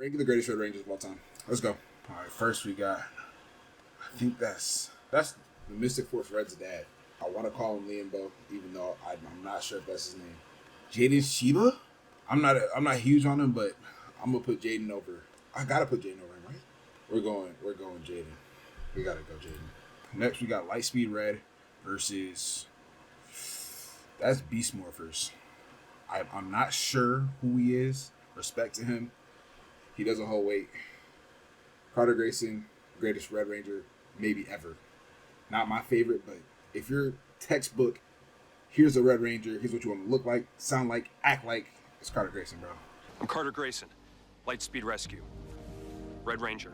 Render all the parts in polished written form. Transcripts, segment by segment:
Ranking the greatest Red Rangers of all time. Let's go. All right, first we got, I think that's the Mystic Force Red's dad. I want to call him Liambo, even though I'm not sure if that's his name. Jaden Shiba? I'm not huge on him, but I'm gonna put Jaden over. I gotta put Jaden over him, right? We're going Jaden. We gotta go Jaden. Next we got Lightspeed Red versus, that's Beast Morphers. I'm not sure who he is. Respect to him. He doesn't hold weight. Carter Grayson, greatest Red Ranger maybe ever. Not my favorite, but if you're textbook, here's a Red Ranger, here's what you want to look like, sound like, act like, it's Carter Grayson, bro. I'm Carter Grayson, Lightspeed Rescue, Red Ranger.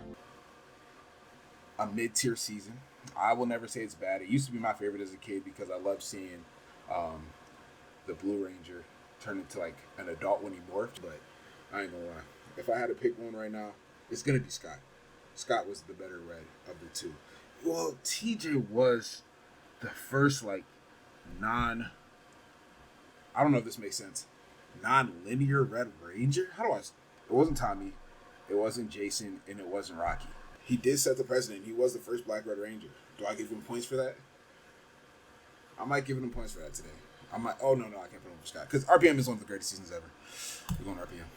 A mid-tier season. I will never say it's bad. It used to be my favorite as a kid because I loved seeing the Blue Ranger turn into like an adult when he morphed, but I ain't gonna lie. If I had to pick one right now, it's gonna be Scott. Scott was the better Red of the two. Well, TJ was the first like I don't know if this makes sense, non-linear Red Ranger. It wasn't Tommy, it wasn't Jason, and it wasn't Rocky. He did set the precedent. He was the first Black Red Ranger. Do I give him points for that? I might give him points for that today. I might. Oh no, I can't put him for Scott because RPM is one of the greatest seasons ever. We're going RPM.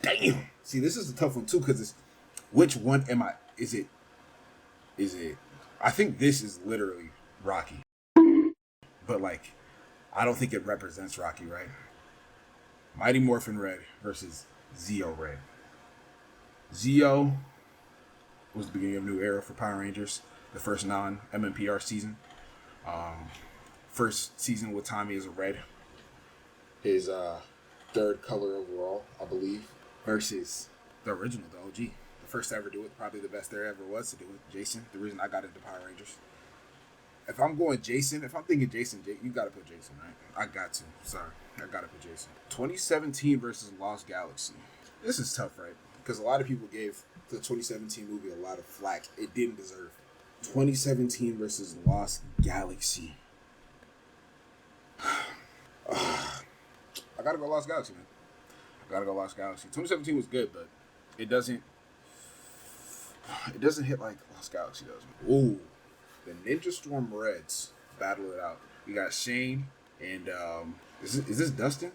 Damn. See, this is a tough one too because it's which one am I? Is it? I think this is literally Rocky, but like, I don't think it represents Rocky, right? Mighty Morphin Red versus Zeo Red. Zeo was the beginning of a new era for Power Rangers, the first non-MMPR season. First season with Tommy as a red. His third color overall, I believe. Versus the original, the OG. The first to ever do it, probably the best there ever was to do it. Jason, the reason I got into Power Rangers. If I'm going Jason, if I'm thinking Jason, you got to put Jason, right? I got to. Sorry. I got to put Jason. 2017 versus Lost Galaxy. This is tough, right? Because a lot of people gave the 2017 movie a lot of flack it didn't deserve. 2017 versus Lost Galaxy. I gotta go Lost Galaxy, man. I gotta go Lost Galaxy. 2017 was good, but it doesn't hit like Lost Galaxy does. Ooh, the Ninja Storm Reds battle it out. We got Shane and is this Dustin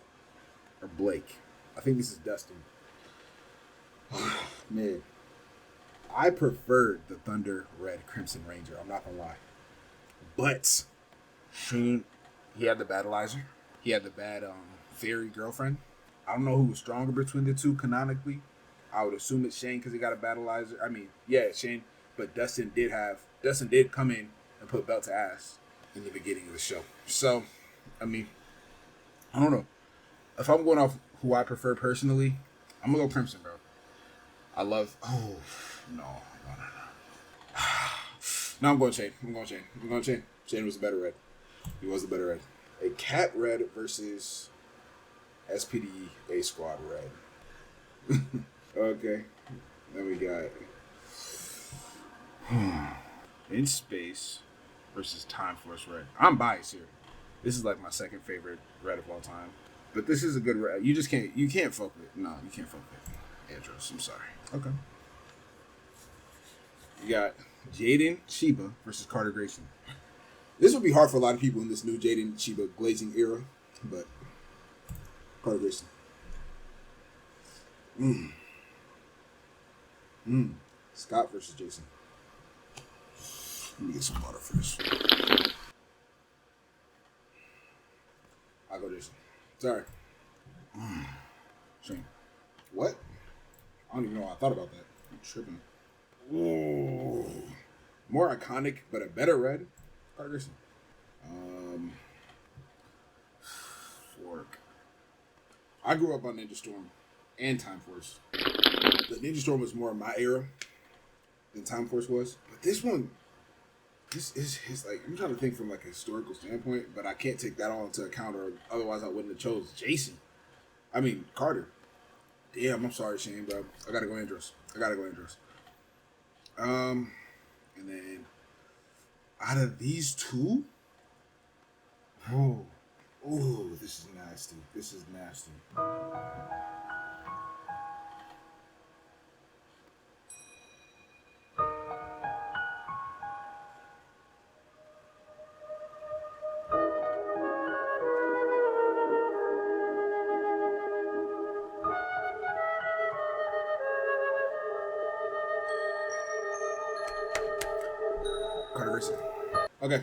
or Blake? I think this is Dustin. Man, I preferred the Thunder Red Crimson Ranger. I'm not gonna lie, but Shane, he had the Battleizer. He had the bad fairy girlfriend. I don't know who was stronger between the two canonically. I would assume it's Shane because he got a Battleizer. I mean, yeah, it's Shane. But Dustin did come in and put belt to ass in the beginning of the show. So, I mean, I don't know. If I'm going off who I prefer personally, I'm going to go Crimson, bro. I love... Oh, no. No, I'm going Shane. Shane was the better red. He was the better red. A Cat Red versus SPD A Squad Red. Okay. Then we got In Space versus Time Force Red. I'm biased here. This is like my second favorite red of all time. But this is a good red. You can't fuck with it. No, you can't fuck with it. Andros, I'm sorry. Okay. You got Jaden Shiba versus Carter Grayson. This would be hard for a lot of people in this new Jaden Shiba glazing era, but Carter Grayson. Scott versus Jason. Let me get some water for this. I'll go Jason. Sorry. Shame. What? I don't even know why I thought about that. I'm tripping. Ooh. More iconic, but a better red. Carter Grayson. Fork. I grew up on Ninja Storm and Time Force. The Ninja Storm was more my era than Time Force was. But this one, this is like, I'm trying to think from like a historical standpoint, but I can't take that all into account, or otherwise I wouldn't have chose Jason. I mean, Carter. Damn, I'm sorry, Shane, bro. I gotta go Andros. And then out of these two, this is nasty. Carter Racing. Okay.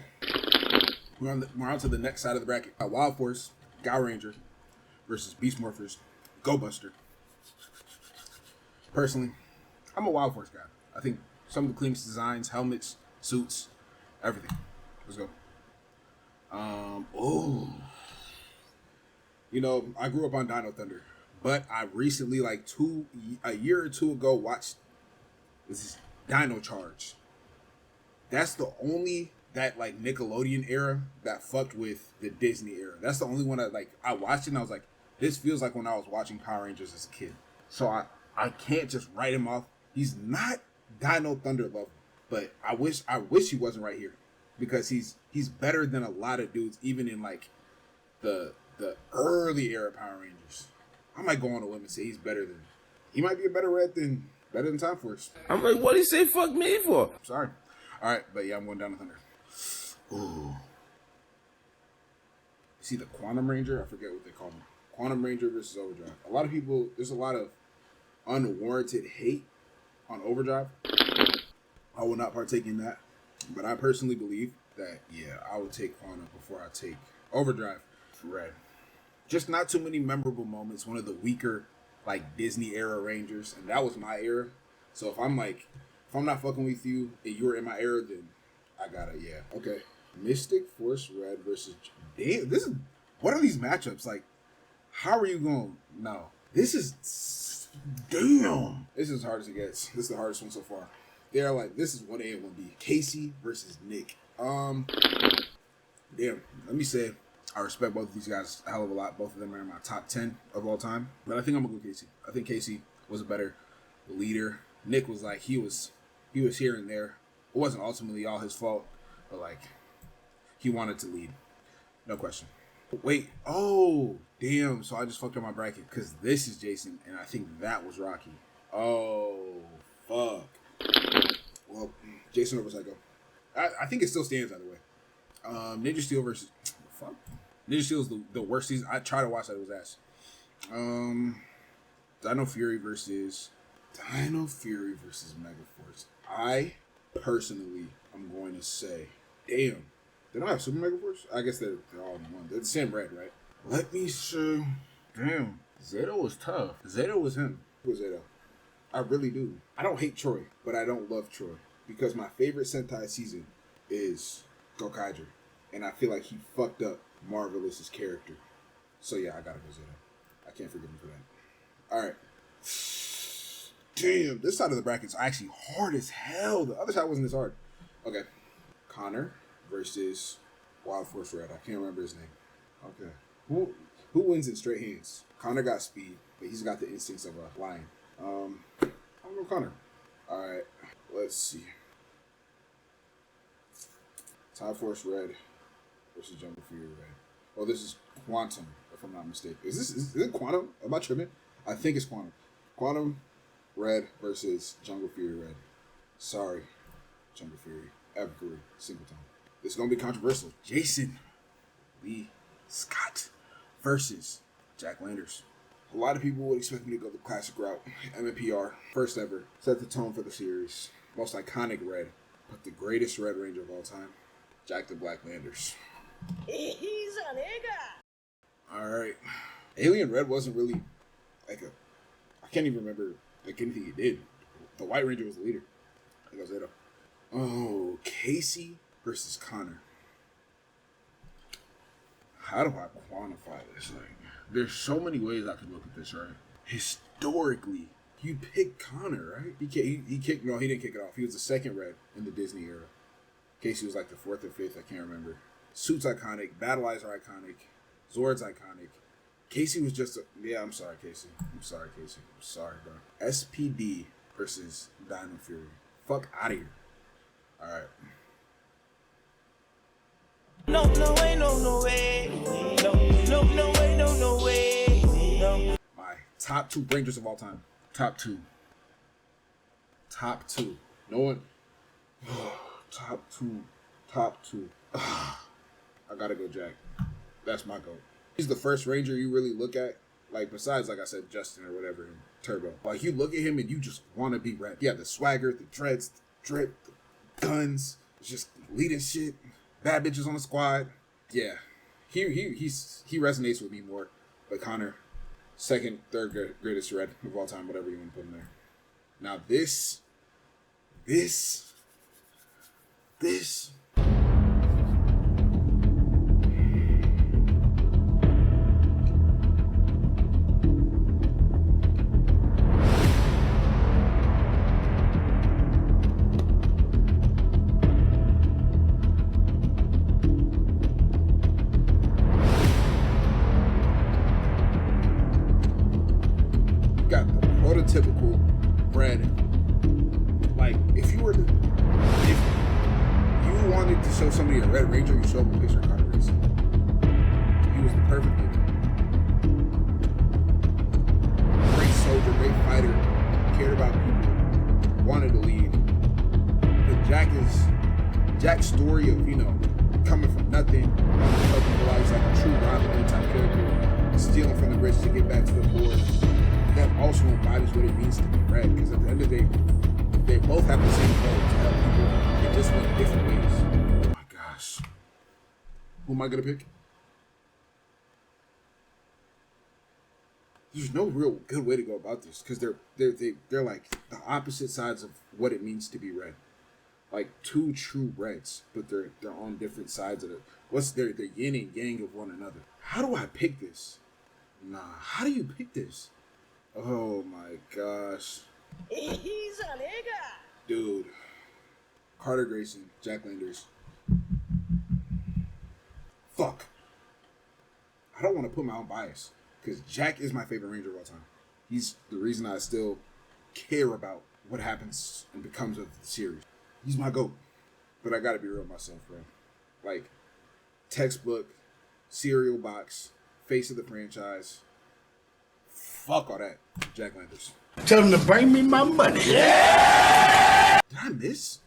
We're on to the next side of the bracket. Wild Force, Gow Ranger versus Beast Morphers, Go Buster. Personally, I'm a Wild Force guy. I think some of the cleanest designs, helmets, suits, everything. Let's go. You know, I grew up on Dino Thunder, but I recently, like a year or two ago, watched this Dino Charge. That's the only that like Nickelodeon era that fucked with the Disney era. That's the only one I watched it and I was like, this feels like when I was watching Power Rangers as a kid. So I can't just write him off. He's not Dino Thunder level, but I wish he wasn't right here because he's better than a lot of dudes, even in like the early era Power Rangers. I might go on a limb and say he might be a better than Time Force. I'm like, what do you say fuck me for? Sorry. All right, but yeah, I'm going down to Thunder. Ooh. See the Quantum Ranger? I forget what they call him. Quantum Ranger versus Overdrive. There's a lot of unwarranted hate on Overdrive. I will not partake in that. But I personally believe that, yeah, I will take Quantum before I take Overdrive. Red. Just not too many memorable moments. One of the weaker, like, Disney era Rangers. And that was my era. So if I'm not fucking with you and you're in my era, then I gotta, yeah. Okay. Mystic Force Red versus... Damn, what are these matchups? Like, how are you going? No. This is... Damn. This is as hard as it gets. This is the hardest one so far. They're like, this is 1A and 1B. Casey versus Nick. Damn. Let me say, I respect both of these guys a hell of a lot. Both of them are in my top 10 of all time. But I think I'm gonna go Casey. I think Casey was a better leader. Nick was like, he was here and there. It wasn't ultimately all his fault, but like, he wanted to lead. No question. Wait, oh, damn. So I just fucked up my bracket because this is Jason, and I think that was Rocky. Oh, fuck. Well, Jason over Psycho. I think it still stands either way. Ninja Steel versus... Fuck. Ninja Steel is the worst season. I tried to watch that. It was ass. Dino Fury versus Megaforce. I personally am going to say, damn, they don't have Super Megaforce? I guess they're all in one. They're the same red, right? Let me see. Damn, Zeta was tough. Zeta was him. Who was Zeta? I really do. I don't hate Troy, but I don't love Troy because my favorite Sentai season is Gokaiger, and I feel like he fucked up Marvelous's character. So yeah, I gotta go Zeta. I can't forgive him for that. All right. Damn, this side of the bracket's actually hard as hell. The other side wasn't as hard. Okay. Connor versus Wild Force Red. I can't remember his name. Okay. Who wins in straight hands? Connor got speed, but he's got the instincts of a lion. I'm gonna go Connor. Alright. Let's see. Time Force Red versus Jungle Fury Red. Oh, this is Quantum, if I'm not mistaken. Is it Quantum? Am I tripping? I think it's Quantum. Quantum Red versus Jungle Fury Red. Sorry, Jungle Fury. Every single time. It's going to be controversial. Jason Lee Scott versus Jack Landers. A lot of people would expect me to go the classic route. MMPR, first ever, set the tone for the series. Most iconic red, but the greatest Red Ranger of all time, Jack the Black Landers. He's a nigga. Alright. Alien Red wasn't really like I can't even remember like anything he did. The White Ranger was the leader. I think that was it. Oh, Casey versus Connor. How do I quantify this? Like, there's so many ways I could look at this, right? Historically, you pick Connor, right? He kicked. No, he didn't kick it off. He was the second Red in the Disney era. Casey was like the fourth or fifth. I can't remember. Suit's iconic. Battle Eyes are iconic. Zord's iconic. Casey was just yeah, I'm sorry, Casey. I'm sorry, bro. SPD versus Dino Fury. Fuck out of here. Alright. No way, no way. No way, no way. No. My top two Rangers of all time. Top two. No one. Top two. I gotta go Jack. That's my goal. He's the first Ranger you really look at, like besides, like I said, Justin or whatever in Turbo. Like you look at him and you just want to be Red. Yeah, the swagger, the dreads, the drip, the guns. just leading shit, bad bitches on the squad. Yeah, he resonates with me more. But Connor, second, third greatest red of all time, whatever you want to put in there. Now this. Got the prototypical red. Like, if you wanted to show somebody a Red Ranger, you show them a picture of Carter Grayson. He was the perfect leader. Great soldier, great fighter, cared about people, wanted to lead. But Jack's story of, coming from nothing, helping the lives like a true Robin Hood type character, stealing from the rich to get back to the poor. That also embodies what it means to be red, because at the end of the day, they both have the same goal to help people. They just went different ways. Oh my gosh. Who am I gonna pick? There's no real good way to go about this, because they're like the opposite sides of what it means to be red. Like two true reds, but they're on different sides of it. The yin and yang of one another. How do I pick this? How do you pick this? Oh my gosh. He's a nigga. Dude. Carter Grayson, Jack Landers. Fuck. I don't want to put my own bias, because Jack is my favorite Ranger of all time. He's the reason I still care about what happens and becomes of the series. He's my GOAT. But I gotta be real with myself, bro. Like, textbook, cereal box, face of the franchise. Fuck all that. Jack Landers. Tell him to bring me my money. Yeah! Did I miss?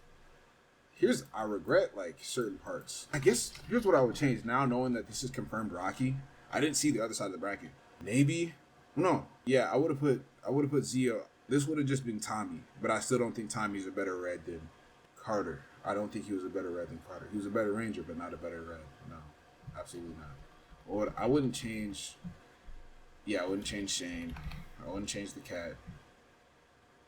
I regret, like, certain parts. I guess, here's what I would change now, knowing that this is confirmed Rocky. I didn't see the other side of the bracket. Maybe? No. Yeah, I would have put Zia. This would have just been Tommy. But I still don't think Tommy's a better red than Carter. I don't think he was a better red than Carter. He was a better Ranger, but not a better red. No. Absolutely not. Or I wouldn't change... Yeah, I wouldn't change Shane. I wouldn't change the cat.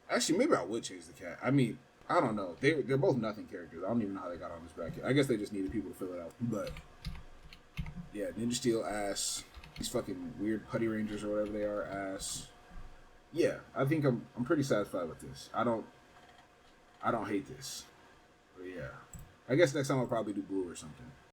Actually, maybe I would change the cat. I mean, I don't know. They're both nothing characters. I don't even know how they got on this bracket. I guess they just needed people to fill it out. But yeah, Ninja Steel ass. These fucking weird Putty Rangers or whatever they are ass. Yeah, I think I'm pretty satisfied with this. I don't hate this. But yeah, I guess next time I'll probably do blue or something.